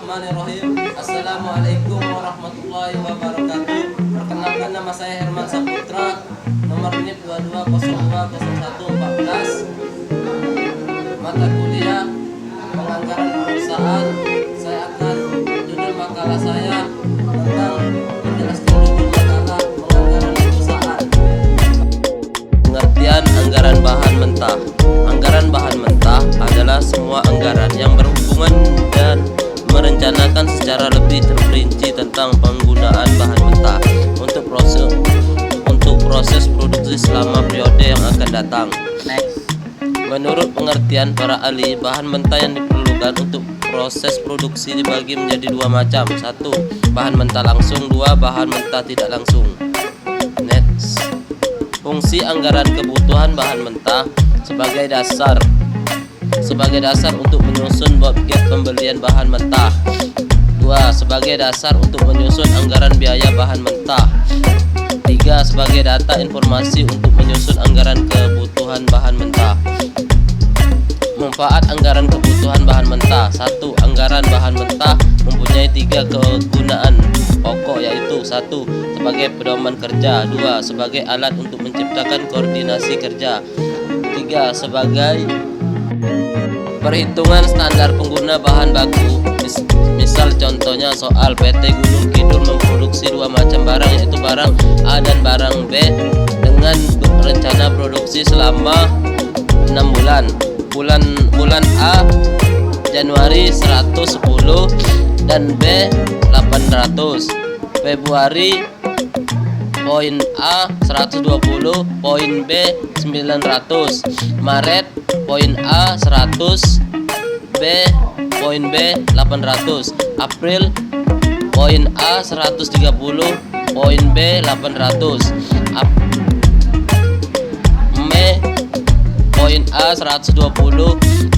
Bismillahirrahmanirrahim. Assalamualaikum warahmatullahi wabarakatuh. Perkenalkan, nama saya Herman Saputra. Nomor NIP 22020114. Mata kuliah Penganggaran Perusahaan. Saya akan judul makalah saya tentang menjelaskan judul makalah penganggaran perusahaan. Pengertian anggaran bahan mentah. Anggaran bahan mentah adalah semua anggaran yang berhubungan dan merencanakan secara lebih terperinci tentang penggunaan bahan mentah untuk proses produksi selama periode yang akan datang. Menurut pengertian para ahli, bahan mentah yang diperlukan untuk proses produksi dibagi menjadi dua macam. Satu, bahan mentah langsung. Dua, bahan mentah tidak langsung. Next. Fungsi anggaran kebutuhan bahan mentah sebagai dasar untuk menyusun budget pembelian bahan mentah. 2. Sebagai dasar untuk menyusun anggaran biaya bahan mentah. 3. Sebagai data informasi untuk menyusun anggaran kebutuhan bahan mentah. Manfaat anggaran kebutuhan bahan mentah. 1. Anggaran bahan mentah mempunyai 3 kegunaan pokok, yaitu 1. Sebagai pedoman kerja. 2. Sebagai alat untuk menciptakan koordinasi kerja. 3. Sebagai perhitungan standar pengguna bahan baku. Misal contohnya soal PT Gunung Kidul memproduksi dua macam barang, yaitu barang A dan barang B dengan rencana produksi selama 6 bulan. Bulan A Januari 110 dan B 800. Februari poin A 120, poin B 900. Maret poin A 100, poin B 800. April poin A 130, poin B 800. Mei poin A 120,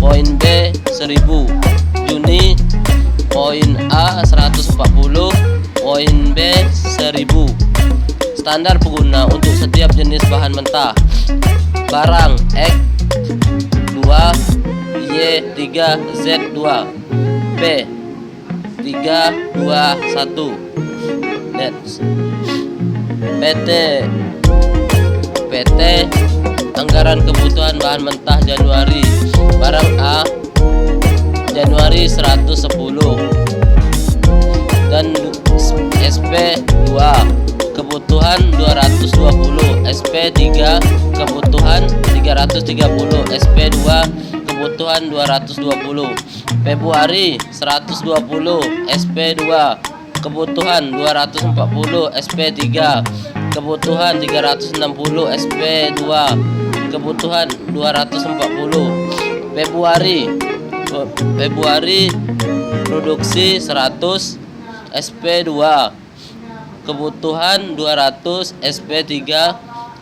poin B 1000. Juni poin A 140, poin B 1000. Standar pengguna untuk setiap jenis bahan mentah. Barang X 2, Y 3, Z 2, P 3, 2, 1. Next. PT anggaran kebutuhan bahan mentah Januari. Barang A Januari 110 dan SP 2 kebutuhan 220, SP 3 kebutuhan 330, SP 2 kebutuhan 220. Februari 120, SP 2 kebutuhan 240, SP 3 kebutuhan 360, SP 2 kebutuhan 240. Februari produksi 100, SP 2 kebutuhan 200, SP 3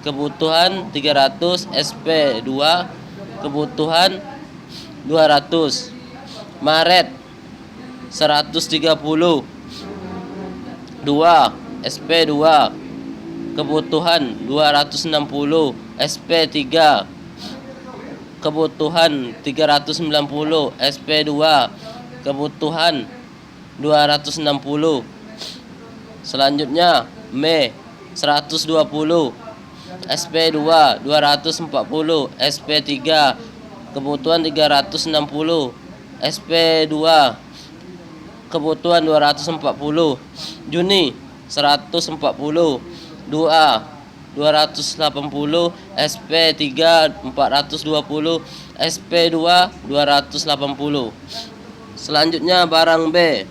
kebutuhan 300, SP 2 kebutuhan 200. Maret 130, 2 SP 2 kebutuhan 260, SP 3 kebutuhan 390, SP 2 kebutuhan 260. Selanjutnya Mei 120, SP 2 240, SP 3 kebutuhan 360, SP 2 kebutuhan 240. Juni 140, 2 280, SP 3 420, SP 2 280. Selanjutnya barang B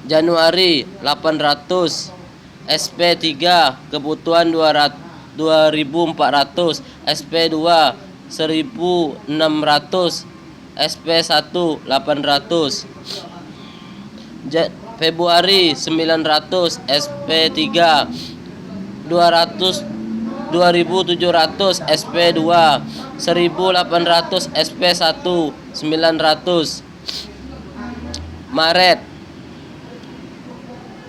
Januari 800, SP 3 kebutuhan 2400, SP 2 1600, SP 1 800. Februari 900, SP 3 200 2700, SP 2 1800, SP 1 900. Maret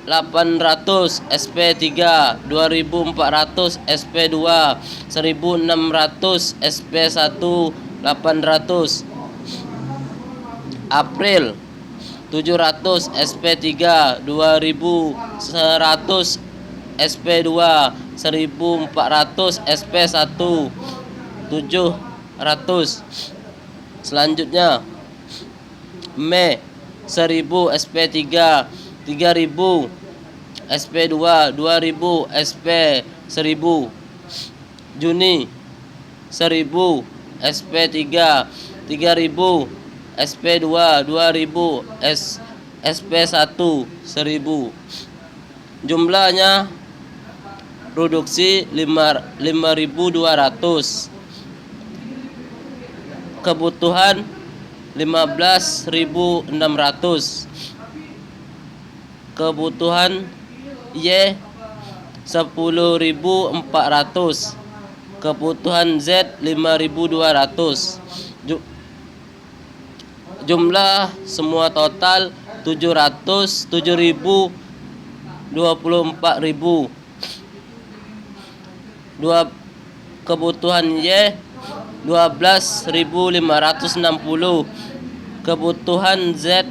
800, SP 3 2400, SP 2 1600, SP 1 800. April 700 SP3 2100 SP2 1400 SP1 700. Selanjutnya Mei 1000 SP3 3000 SP2 2000 SP 1000. Juni 1000 SP3 3000 SP2 2000 SP1 1000. Jumlahnya produksi 5200, kebutuhan 15.600, kebutuhan Y 10.400, kebutuhan Z 5.200. Jumlah semua total 707.024.000. Kebutuhan Y 12.560, kebutuhan Z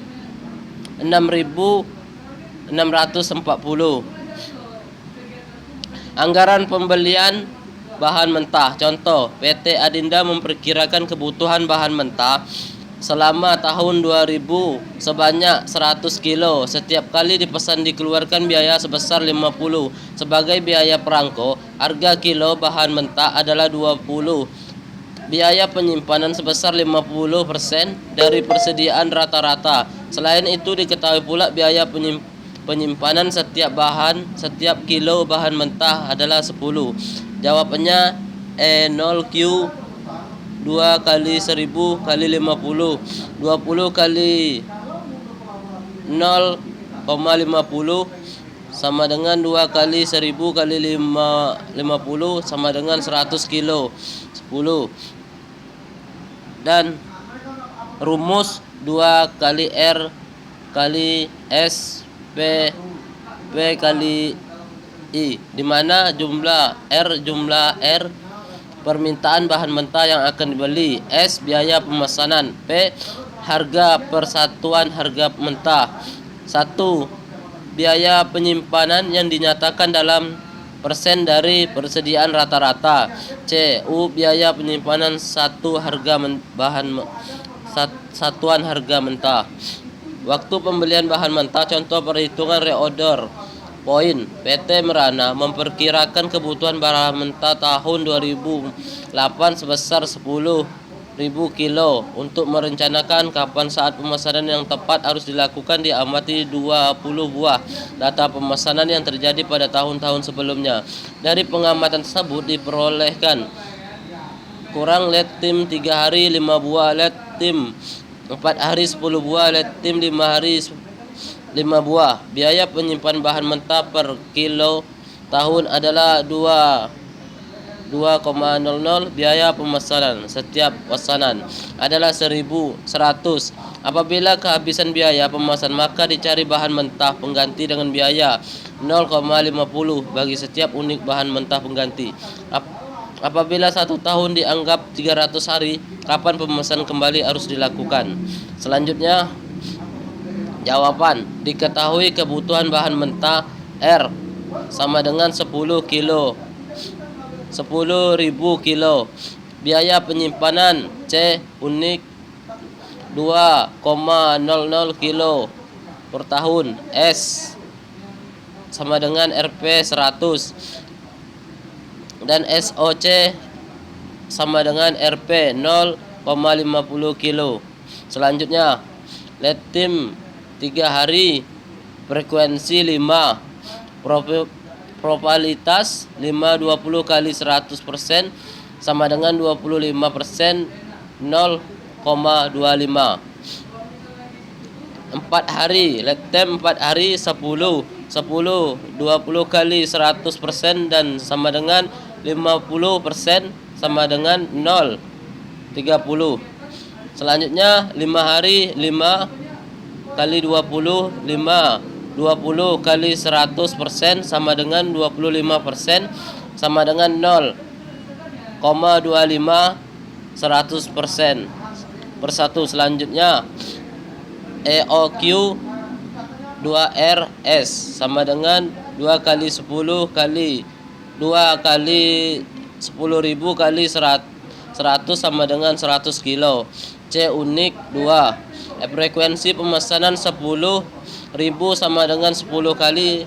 6.640. Anggaran pembelian bahan mentah. Contoh, PT Adinda memperkirakan kebutuhan bahan mentah selama tahun 2000 sebanyak 100 kilo. Setiap kali dipesan dikeluarkan biaya sebesar 50. Sebagai biaya perangko, harga kilo bahan mentah adalah 20. Biaya penyimpanan sebesar 50% dari persediaan rata-rata. Selain itu diketahui pula biaya penyimpanan setiap kilo bahan mentah adalah 10. Jawabannya E0Q 2 kali 1000 kali 50. 20 kali 0,50 sama dengan 2 kali 1000 kali 50 sama dengan 100 kilo 10. Dan rumus 2 kali R kali S P kali I, di mana jumlah R permintaan bahan mentah yang akan dibeli, S biaya pemesanan, P harga persatuan harga mentah. 1. Biaya penyimpanan yang dinyatakan dalam persen dari persediaan rata-rata. C. Biaya penyimpanan satuan harga mentah. Waktu pembelian bahan mentah. Contoh perhitungan reorder. Poin. PT Merana memperkirakan kebutuhan bahan mentah tahun 2008 sebesar 10.000 kilo. Untuk merencanakan kapan saat pemesanan yang tepat harus dilakukan, diamati 20 buah data pemesanan yang terjadi pada tahun-tahun sebelumnya. Dari pengamatan tersebut diperolehkan kurang lead tim 3 hari 5 buah, lead tim 4 hari 10 buah, lead tim 5 hari 5 buah. Biaya penyimpan bahan mentah per kilo tahun adalah 2,00. Biaya pemesanan setiap pesanan adalah 1.100. Apabila kehabisan biaya pemesan, maka dicari bahan mentah pengganti dengan biaya 0,50 bagi setiap unit bahan mentah pengganti. Apabila 1 tahun dianggap 300 hari, kapan pemesanan kembali harus dilakukan? Selanjutnya, jawaban. Diketahui kebutuhan bahan mentah R sama dengan 10 kilo 10.000 kilo. Biaya penyimpanan C unit 2,00 kilo per tahun. S sama dengan Rp 100 dan SOC sama dengan Rp 0,50 kilo. Selanjutnya, lead tim 3 hari, frekuensi 5, probabilitas 20 kali 100% sama dengan 25%, 0,25. 4 hari, lead time 4 hari 10 20 kali 100% dan sama dengan 50% sama dengan 0,30. Selanjutnya 5 hari 5 kali 20 kali 100% sama dengan 25% sama dengan 0,25 100% per 1. Selanjutnya EOQ 2RS sama dengan 2 kali 10 kali 2 kali 10.000 kali 100 sama dengan 100 kilo. C unik 2. Frekuensi pemesanan 10.000 sama dengan 10 kali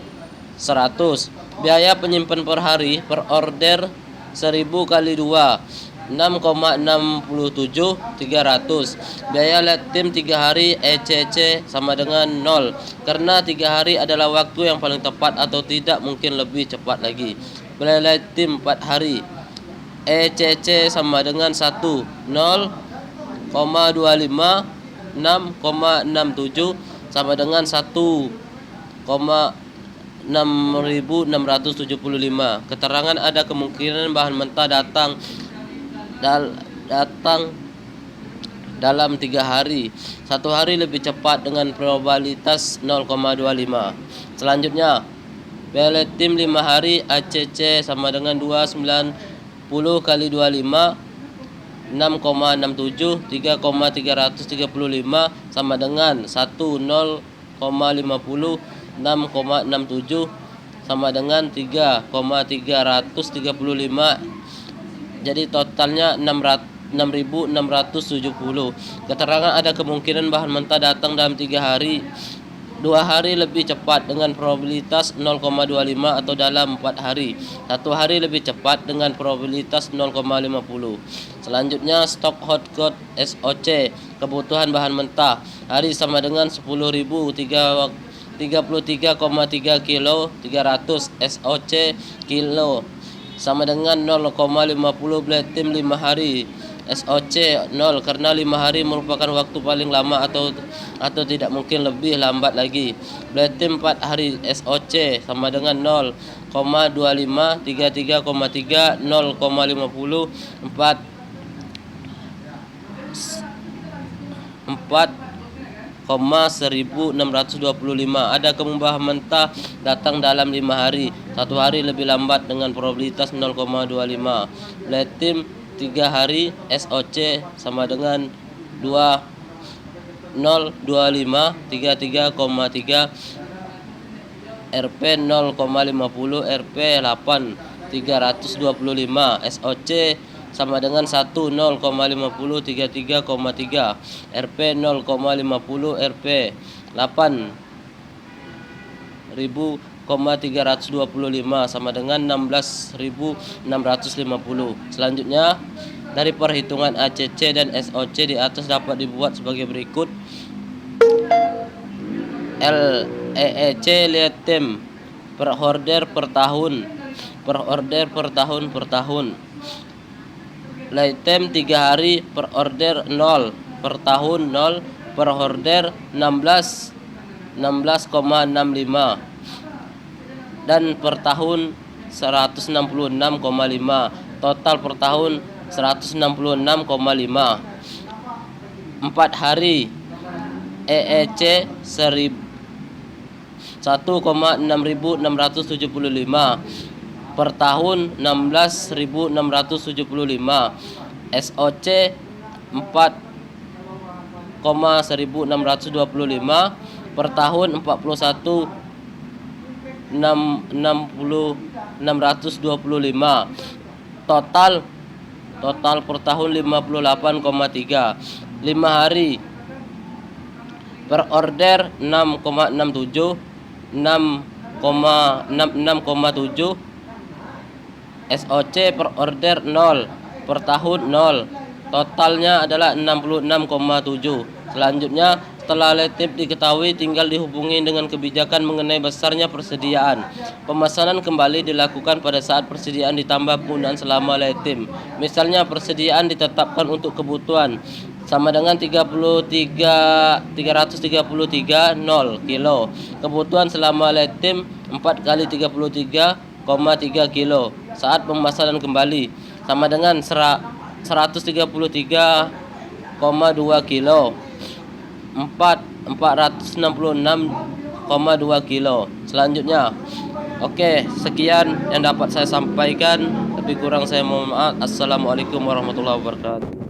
100. Biaya penyimpan per hari per order 1000 kali 2 6,67 300. Biaya lead time 3 hari ECC sama dengan 0 karena 3 hari adalah waktu yang paling tepat atau tidak mungkin lebih cepat lagi. Biaya lead time 4 hari ECC sama dengan 1 0,25 6,67 sama dengan 1,6675. Keterangan ada kemungkinan bahan mentah datang dalam 3 hari. 1 hari lebih cepat dengan probabilitas 0,25. Selanjutnya, biaya lead time 5 hari ACC sama dengan 290 kali 25 6,67 3,335 sama dengan 10,50 6,67 sama dengan 3,335. Jadi totalnya 6.670. Keterangan ada kemungkinan bahan mentah datang dalam 3 hari. 2 hari lebih cepat dengan probabilitas 0,25 atau dalam 4 hari. 1 hari lebih cepat dengan probabilitas 0,50. Selanjutnya stok hot code SOC. Kebutuhan bahan mentah hari sama dengan 10.000 33,3 kilo 300 SOC kilo sama dengan 0,50 blade time 5 hari SOC 0 karena 5 hari merupakan waktu paling lama atau tidak mungkin lebih lambat lagi. Blade time 4 hari SOC sama dengan 0,25 33,3 0,50 4,1625. Ada kemungkinan mentah datang dalam 5 hari. 1 hari lebih lambat dengan probabilitas 0,25. Blade time 3 hari SOC sama dengan 0,25 33,3 RP 0,50 RP 8 325 SOC sama dengan 1 0,50 33,3 RP 0,50 RP 8.325 sama dengan 16.650. Selanjutnya dari perhitungan ACC dan SOC di atas dapat dibuat sebagai berikut. EEC lead time per order per tahun lead time 3 hari per order 0 per tahun 0 per order 16,65 dan per tahun 166,5 total per tahun 166,5. 4 hari EEC 1,6675 per tahun 16.675. SOC 4,1625 per tahun 41,625. Total per tahun 58,3. 5 hari per order 6,67 6,7 SOC per order 0 per tahun 0 totalnya adalah 66,7. Selanjutnya setelah lead time diketahui tinggal dihubungi dengan kebijakan mengenai besarnya persediaan. Pemesanan kembali dilakukan pada saat persediaan ditambah penggunaan selama lead time. Misalnya persediaan ditetapkan untuk kebutuhan sama dengan 333 0 kilo. Kebutuhan selama lead time 4 kali 33,3 kilo. Saat pemesanan kembali sama dengan 133,2 kilo. 466,2 kilo. Selanjutnya, oke, sekian yang dapat saya sampaikan. Lebih kurang saya mohon maaf. Assalamualaikum warahmatullahi wabarakatuh.